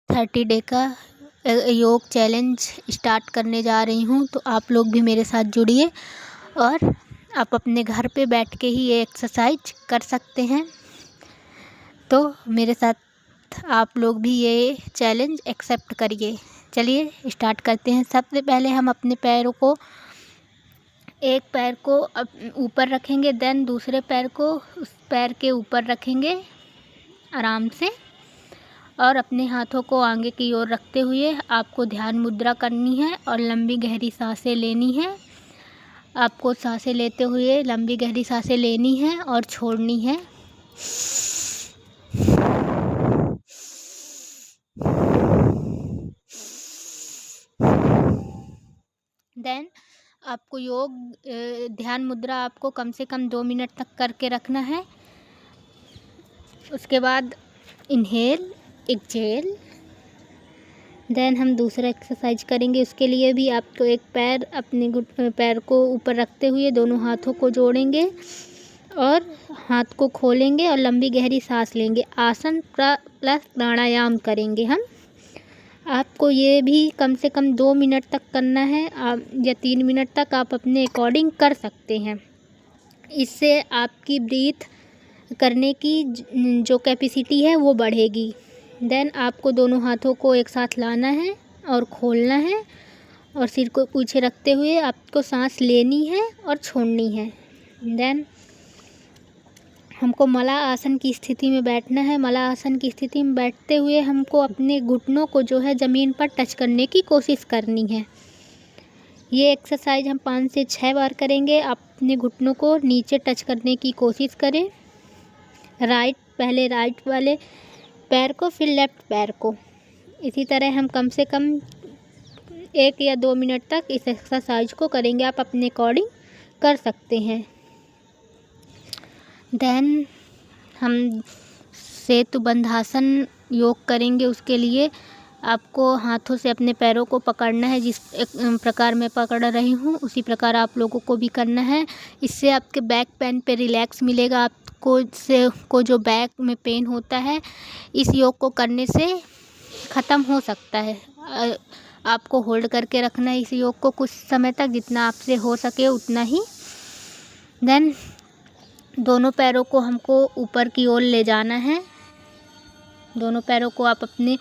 30 day का योग challenge start करने जा रही हूँ। तो आप लोग भी मेरे साथ जुड़िए और आप अपने घर पे बैठ के ही ये एक्सरसाइज कर सकते हैं। तो मेरे साथ आप लोग भी ये चैलेंज एक्सेप्ट करिए। चलिए स्टार्ट करते हैं। सबसे पहले हम अपने पैरों को, एक पैर को ऊपर रखेंगे, देन दूसरे पैर को उस पैर के ऊपर रखेंगे आराम से, और अपने हाथों को आगे की ओर रखते हुए आपको ध्यान मुद्रा करनी है और लंबी गहरी सांसें लेनी है। आपको सांसें लेते हुए लंबी गहरी सांसें लेनी है और छोड़नी है। देन आपको योग ध्यान मुद्रा आपको कम से कम 2 मिनट तक करके रखना है। उसके बाद इनहेल, एक्सहेल। देन हम दूसरा एक्सरसाइज करेंगे। उसके लिए भी आपको एक पैर, अपने पैर को ऊपर रखते हुए दोनों हाथों को जोड़ेंगे और हाथ को खोलेंगे और लंबी गहरी सांस लेंगे। आसन प्लस प्राणायाम करेंगे हम। आपको ये भी कम से कम 2 मिनट तक करना है, या 3 मिनट तक आप अपने अकॉर्डिंग कर सकते हैं। इससे आपकी ब्रीथ करने की जो कैपेसिटी है वो बढ़ेगी। देन आपको दोनों हाथों को एक साथ लाना है और खोलना है और सिर को पीछे रखते हुए आपको सांस लेनी है और छोड़नी है। देन हमको मला आसन की स्थिति में बैठना है। मला आसन की स्थिति में बैठते हुए हमको अपने घुटनों को जो है ज़मीन पर टच करने की कोशिश करनी है। ये एक्सरसाइज हम 5 से 6 बार करेंगे। आप अपने घुटनों को नीचे टच करने की कोशिश करें। पहले राइट वाले पैर को, फिर लेफ़्ट पैर को। इसी तरह हम कम से कम 1 या 2 मिनट तक इस एक्सरसाइज को करेंगे। आप अपने अकॉर्डिंग कर सकते हैं। देन हम सेतुबंधासन योग करेंगे। उसके लिए आपको हाथों से अपने पैरों को पकड़ना है। जिस प्रकार मैं पकड़ रही हूँ उसी प्रकार आप लोगों को भी करना है। इससे आपके बैक पेन पे रिलैक्स मिलेगा। आपको जो बैक में पेन होता है इस योग को करने से ख़त्म हो सकता है। आपको होल्ड करके रखना है इस योग को कुछ समय तक, जितना आपसे हो सके उतना ही। देन दोनों पैरों को हमको ऊपर की ओर ले जाना है। दोनों पैरों को आप अपने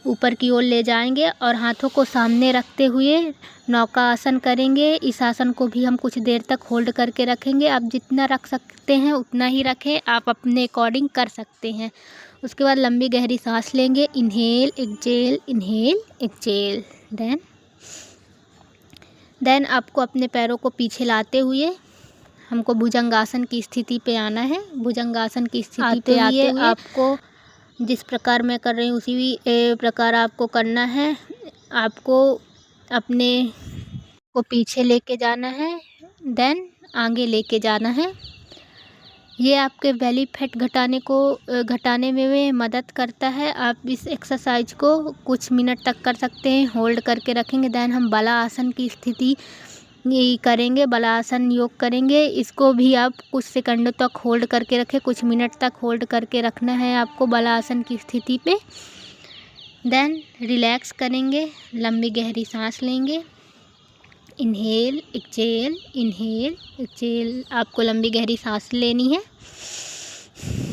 ऊपर की ओर ले जाएंगे और हाथों को सामने रखते हुए नौका आसन करेंगे। इस आसन को भी हम कुछ देर तक होल्ड करके रखेंगे। आप जितना रख सकते हैं उतना ही रखें, आप अपने अकॉर्डिंग कर सकते हैं। उसके बाद लंबी गहरी सांस लेंगे। Inhale, exhale, inhale, exhale. Then आपको अपने पैरों को पीछे लाते हुए हमको भुजंगासन की स्थिति पे आना है। भुजंगासन की स्थिति पे आते हुए आपको जिस प्रकार मैं कर रही हूँ उसी प्रकार आपको करना है। आपको अपने को पीछे लेके जाना है, देन आगे लेके जाना है। ये आपके बेली फैट घटाने में मदद करता है। आप इस एक्सरसाइज को कुछ मिनट तक कर सकते हैं, होल्ड करके रखेंगे। देन हम बला आसन की स्थिति करेंगे, बलासन योग करेंगे। इसको भी आप कुछ सेकंडों तक होल्ड करके रखें, कुछ मिनट तक होल्ड करके रखना है आपको बलासन की स्थिति पे। देन रिलैक्स करेंगे, लंबी गहरी सांस लेंगे। Inhale, exhale, inhale, exhale. आपको लंबी गहरी सांस लेनी है।